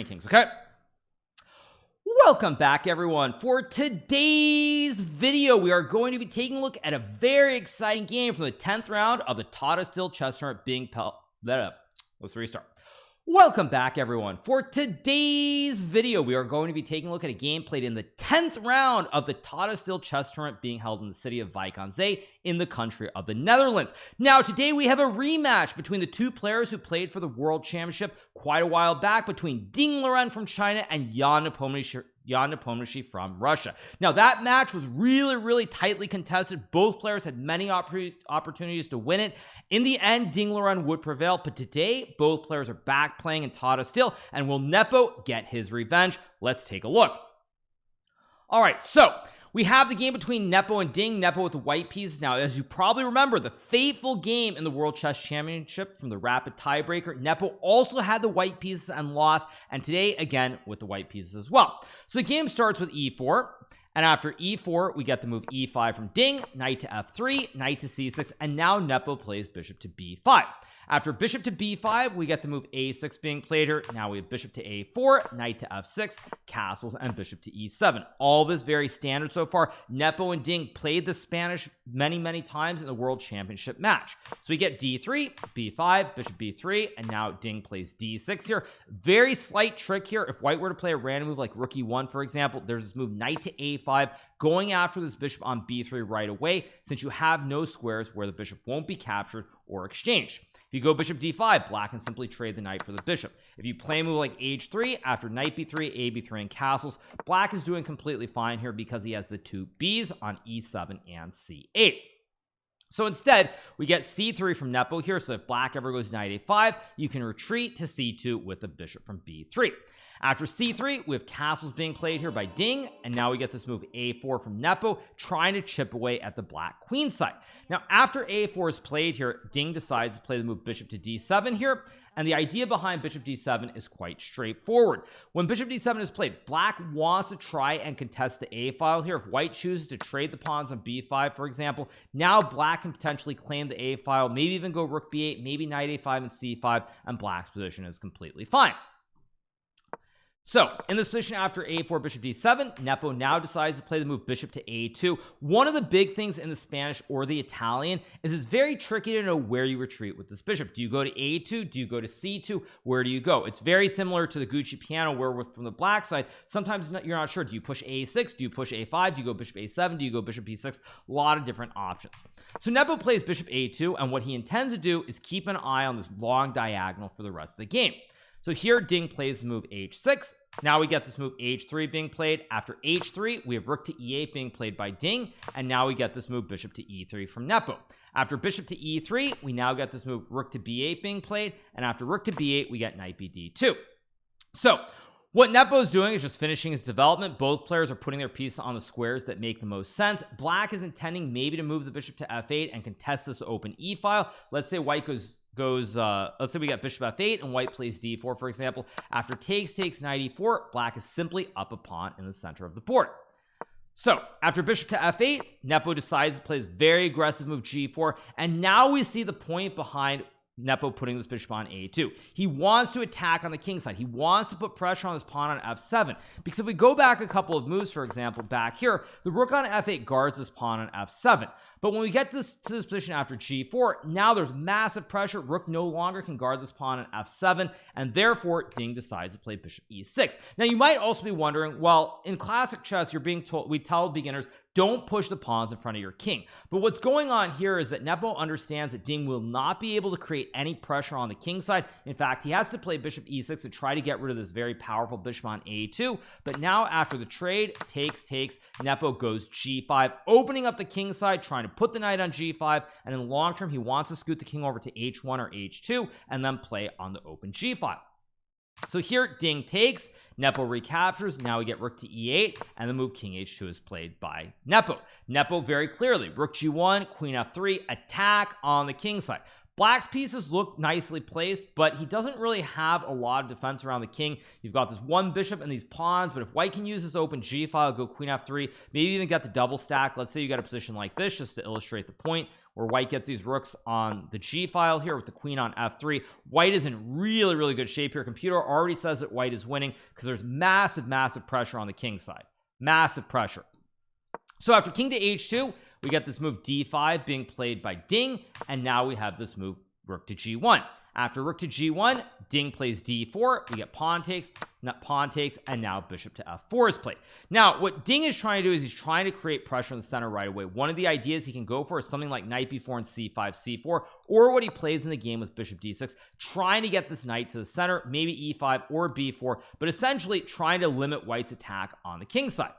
breaking kings. Okay, welcome back everyone. For today's video we are going to be taking a look at a very exciting game from the 10th round of the Tata Steel chess tournament being let's restart. Welcome back everyone. For today's video we are going to be taking a look at a game played in the 10th round of the Tata Steel chess tournament being held in the city of Wijk aan Zee in the country of the Netherlands. Now today we have a rematch between the two players who played for the World Championship quite a while back, between Liren from China and Jan Nepomniachtchi from Russia. Now that match was really tightly contested. Both players had many opportunities to win it. In the end, Liren would prevail, but today both players are back playing in Tata Steel, and will Nepo get his revenge? Let's take a look. All right, so we have the game between Nepo and Ding. Nepo with the white pieces. Now, as you probably remember, the fateful game in the World Chess Championship from the rapid tiebreaker, Nepo also had the white pieces and lost, and today again with the white pieces as well. So the game starts with e4, and after e4 we get the move e5 from Ding, knight to f3, knight to c6, and now Nepo plays bishop to b5. After bishop to b5 we get the move a6 being played here. Now we have bishop to a4, knight to f6, castles, and bishop to e7. All this very standard so far. Nepo and Ding played the Spanish many times in the World Championship match. So we get d3, b5, bishop b3, and now Ding plays d6 here. Very slight trick here. If white were to play a random move like rook e1 for example, there's this move knight to a5, going after this bishop on b3 right away, since you have no squares where the bishop won't be captured or exchanged. If you go bishop d5, black can simply trade the knight for the bishop. If you play a move like h3 after knight b3, a b3, and castles, black is doing completely fine here because he has the two b's on e7 and c8. So instead we get c3 from Nepo here. So if black ever goes knight a5, you can retreat to c2 with the bishop from b3. After c3 we have castles being played here by Ding, and now we get this move a4 from Nepo, trying to chip away at the black queen side. Now after a4 is played here, Ding decides to play the move bishop to d7 here, and the idea behind bishop d7 is quite straightforward. When bishop d7 is played, black wants to try and contest the a file here. If white chooses to trade the pawns on b5 for example, now black can potentially claim the a file, maybe even go rook b8, maybe knight a5 and c5, and black's position is completely fine. So in this position after a4 bishop d7, Nepo now decides to play the move bishop to a2. One of the big things in the Spanish or the Italian is it's very tricky to know where you retreat with this bishop. Do you go to a2? Do you go to c2? Where do you go? It's very similar to the Gucci piano, where from the black side sometimes you're not sure. Do you push a6? Do you push a5? Do you go bishop a7? Do you go bishop b6? A lot of different options. So Nepo plays bishop a2, and what he intends to do is keep an eye on this long diagonal for the rest of the game. So here Ding plays the move h6. Now we get this move h3 being played. After h3 we have rook to e8 being played by Ding, and now we get this move bishop to e3 from Nepo. After bishop to e3 we now get this move rook to b8 being played, and after rook to b8 we get knight bd2. So what Nepo is doing is just finishing his development. Both players are putting their piece on the squares that make the most sense. Black is intending maybe to move the bishop to f8 and contest this open e file. Let's say white goes let's say we got bishop f8 and white plays d4 for example. After takes knight e4, black is simply up a pawn in the center of the board. So after bishop to f8, Nepo decides to play this very aggressive move g4, and now we see the point behind Nepo putting this bishop on a2. He wants to attack on the king side. He wants to put pressure on this pawn on f7, because if we go back a couple of moves, for example back here, the rook on f8 guards this pawn on f7. But when we get to this position after g4, now there's massive pressure. Rook no longer can guard this pawn on f7, and therefore Ding decides to play bishop e6. Now you might also be wondering, well, in classic chess you're being told, we tell beginners, don't push the pawns in front of your king. But what's going on here is that Nepo understands that Ding will not be able to create any pressure on the king side. In fact, he has to play bishop e6 to try to get rid of this very powerful bishop on a2. But now after the trade, takes, Nepo goes g5, opening up the king side, trying to put the knight on g5, and in the long term he wants to scoot the king over to h1 or h2 and then play on the open g file. So here Ding takes, Nepo recaptures. Now we get rook to e8, and the move king h2 is played by Nepo. Nepo very clearly rook g1, queen f3, attack on the king side. Black's pieces look nicely placed, but he doesn't really have a lot of defense around the king. You've got this one bishop and these pawns, but if white can use this open g file, go queen f3, maybe even get the double stack. Let's say you got a position like this, just to illustrate the point, where white gets these rooks on the G file here with the queen on F3. White is in really good shape here. Computer already says that white is winning because there's massive pressure on the king side. Massive pressure. So after king to H2, we get this move D5 being played by Ding, and now we have this move rook to G1. After rook to G1, Ding plays D4. We get pawn takes, and now bishop to F4 is played. Now, what Ding is trying to do is he's trying to create pressure in the center right away. One of the ideas he can go for is something like knight b4 and c5, c4, or what he plays in the game with bishop d6, trying to get this knight to the center, maybe e5 or b4, but essentially trying to limit white's attack on the king side.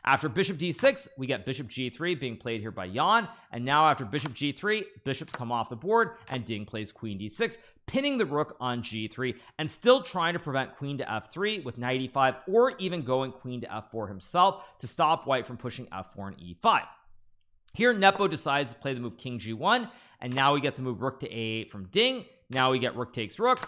After bishop d6, we get bishop g3 being played here by Jan, and now after bishop g3, bishops come off the board, and Ding plays queen d6, pinning the rook on g3, and still trying to prevent queen to f3 with knight e5, or even going queen to f4 himself to stop white from pushing f4 and e5. Here, Nepo decides to play the move king g1, and now we get the move rook to a8 from Ding. Now we get rook takes rook,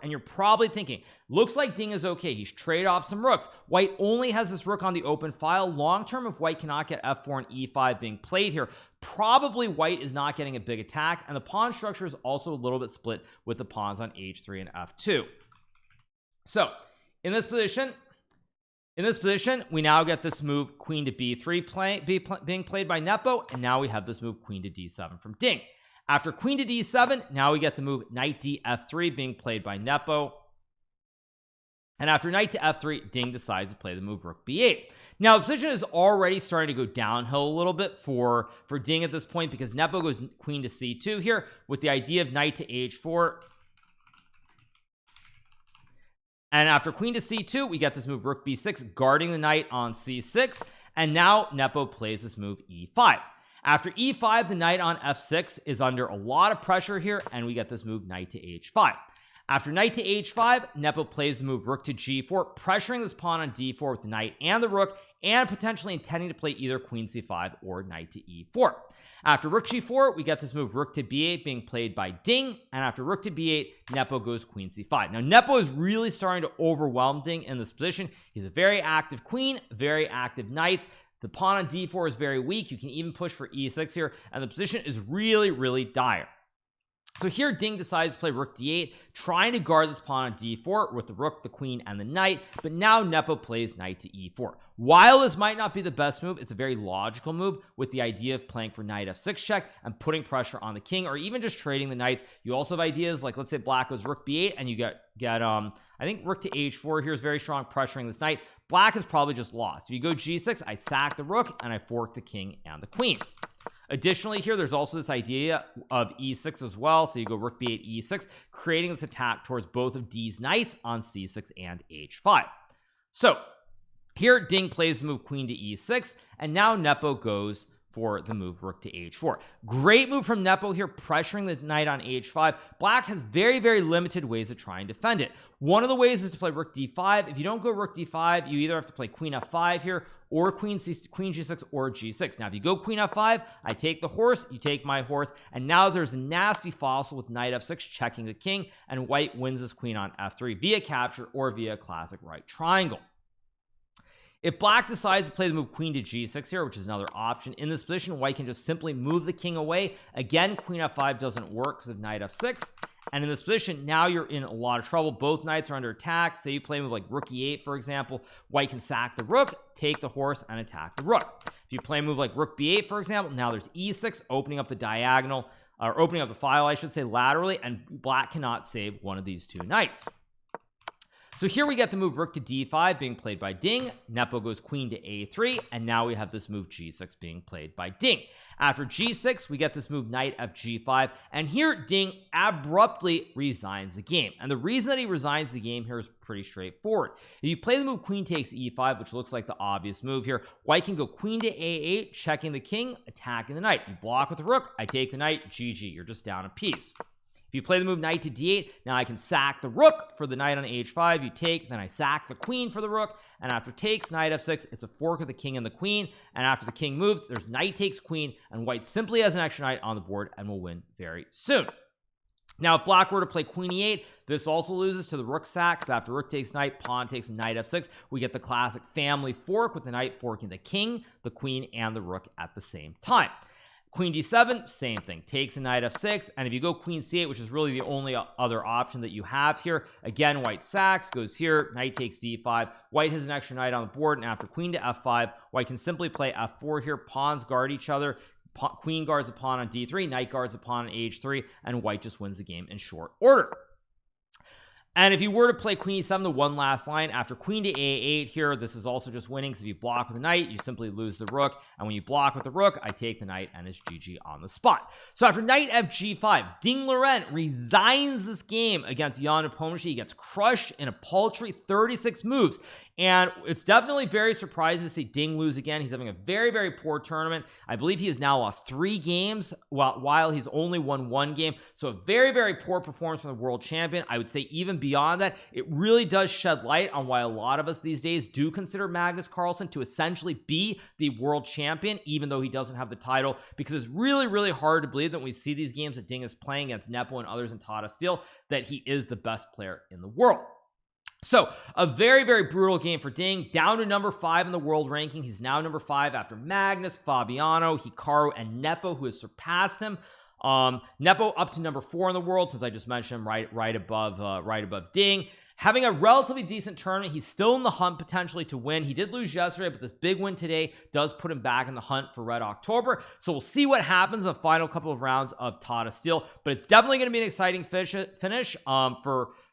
and you're probably thinking, looks like Ding is okay. He's traded off some rooks. White only has this rook on the open file. Long term, if white cannot get f4 and e5 being played here, probably white is not getting a big attack, and the pawn structure is also a little bit split with the pawns on h3 and f2. So in this position, we now get this move queen to b3 being played by Nepo, and now we have this move queen to d7 from Ding. After queen to d7, now we get the move knight d f3 being played by Nepo, and after knight to f3, Ding decides to play the move rook b8. Now the position is already starting to go downhill a little bit for Ding at this point, because Nepo goes queen to c2 here with the idea of knight to h4, and after queen to c2, we get this move rook b6 guarding the knight on c6, and now Nepo plays this move e5. After e5, the knight on f6 is under a lot of pressure here, and we get this move knight to h5. After knight to h5, Nepo plays the move rook to g4, pressuring this pawn on d4 with the knight and the rook, and potentially intending to play either queen c5 or knight to e4. After rook g4, we get this move rook to b8 being played by Ding, and after rook to b8, Nepo goes queen c5. Now Nepo is really starting to overwhelm Ding in this position. He's a very active queen, very active knights. The pawn on d4 is very weak. You can even push for e6 here, and the position is really dire. So here Ding decides to play rook d8, trying to guard this pawn on d4 with the rook, the queen, and the knight, but now Nepo plays knight to e4. While this might not be the best move, it's a very logical move with the idea of playing for knight f6 check and putting pressure on the king, or even just trading the knights. You also have ideas like, let's say black goes rook b8 and you get I think rook to h4 here is very strong, pressuring this knight. Black is probably just lost. If you go g6, I sack the rook and I fork the king and the queen. Additionally, here there's also this idea of e6 as well. So you go rook b8 e6, creating this attack towards both of D's knights on c6 and h5. So here Ding plays the move queen to e6, and now Nepo goes for the move rook to h4. Great move from Nepo here, pressuring the knight on h5. Black has very limited ways of trying to defend it. One of the ways is to play rook d5. If you don't go rook d5, you either have to play queen f5 here, or queen g6 or g6. Now if you go queen f5, I take the horse, you take my horse, and now there's a nasty fossil with knight f6 checking the king, and white wins this queen on f3 via capture or via classic right triangle. If black decides to play the move queen to g6 here, which is another option in this position, white can just simply move the king away. Again, queen f5 doesn't work because of knight f6, and in this position now you're in a lot of trouble. Both knights are under attack. Say you play a move like rook e8, for example, white can sack the rook, take the horse, and attack the rook. If you play a move like rook b8, for example, now there's e6 opening up the diagonal, or opening up the file, I should say, laterally, and black cannot save one of these two knights. So here we get the move rook to d5 being played by Ding. Nepo goes queen to a3, and now we have this move g6 being played by Ding. After g6, we get this move knight fg5, and here Ding abruptly resigns the game. And the reason that he resigns the game here is pretty straightforward. If you play the move queen takes e5, which looks like the obvious move here, white can go queen to a8, checking the king, attacking the knight. You block with the rook, I take the knight, GG, you're just down a piece. If you play the move knight to d8, now I can sack the rook for the knight on h5. You take, then I sack the queen for the rook, and after takes, knight f6, it's a fork of the king and the queen, and after the king moves, there's knight takes queen, and white simply has an extra knight on the board and will win very soon. Now if black were to play queen e8, this also loses to the rook sack, because after rook takes knight, pawn takes knight f6, we get the classic family fork with the knight forking the king, the queen, and the rook at the same time. Queen d7, same thing, takes a knight f6, and if you go queen c8, which is really the only other option that you have here, again white sacks, goes here, knight takes d5, white has an extra knight on the board, and after queen to f5, white can simply play f4 here, pawns guard each other, queen guards a pawn on d3, knight guards a pawn on h3, and white just wins the game in short order. And if you were to play queen e7, the one last line after queen to a8 here, this is also just winning because if you block with the knight, you simply lose the rook, and when you block with the rook, I take the knight, and it's GG on the spot. So after knight fg5, Ding Liren resigns this game against Jan Nepomniachtchi. He gets crushed in a paltry 36 moves, and it's definitely very surprising to see Ding lose again. He's having a very, very poor tournament. I believe he has now lost 3 games while he's only won 1 game. So a very, very poor performance from the world champion. I would say even beyond that, it really does shed light on why a lot of us these days do consider Magnus Carlsen to essentially be the world champion, even though he doesn't have the title, because it's really, really hard to believe that when we see these games that Ding is playing against Nepo and others in Tata Steel, that he is the best player in the world. So a very, very brutal game for Ding, down to number 5 in the world ranking. He's now number 5 after Magnus, Fabiano, Hikaru, and Nepo, who has surpassed him. Nepo up to number 4 in the world, since I just mentioned him right above Ding. Having a relatively decent tournament. He's still in the hunt potentially to win. He did lose yesterday, but this big win today does put him back in the hunt for Red October. So we'll see what happens in the final couple of rounds of Tata Steel, but it's definitely going to be an exciting finish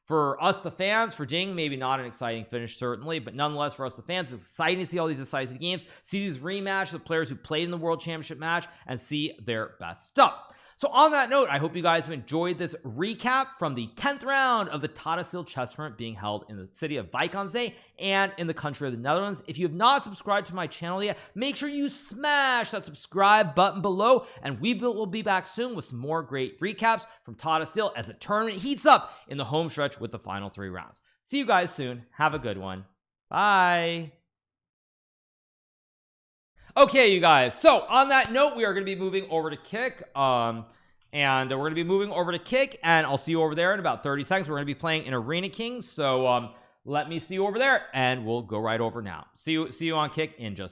for us, the fans. For Ding, maybe not an exciting finish, certainly, but nonetheless, for us, the fans, it's exciting to see all these decisive games, see these rematches of players who played in the World Championship match, and see their best stuff. So on that note, I hope you guys have enjoyed this recap from the 10th round of the Tata Steel chess tournament being held in the city of Wijk aan Zee and in the country of the Netherlands. If you have not subscribed to my channel yet, make sure you smash that subscribe button below, and we will be back soon with some more great recaps from Tata Steel as the tournament heats up in the home stretch with the final 3 rounds. See you guys soon. Have a good one. Bye. Okay, you guys, so on that note, we are going to be moving over to Kick, and we're going to be moving over to Kick, and I'll see you over there in about 30 seconds. We're going to be playing in Arena Kings, so let me see you over there, and we'll go right over now. See you on Kick in just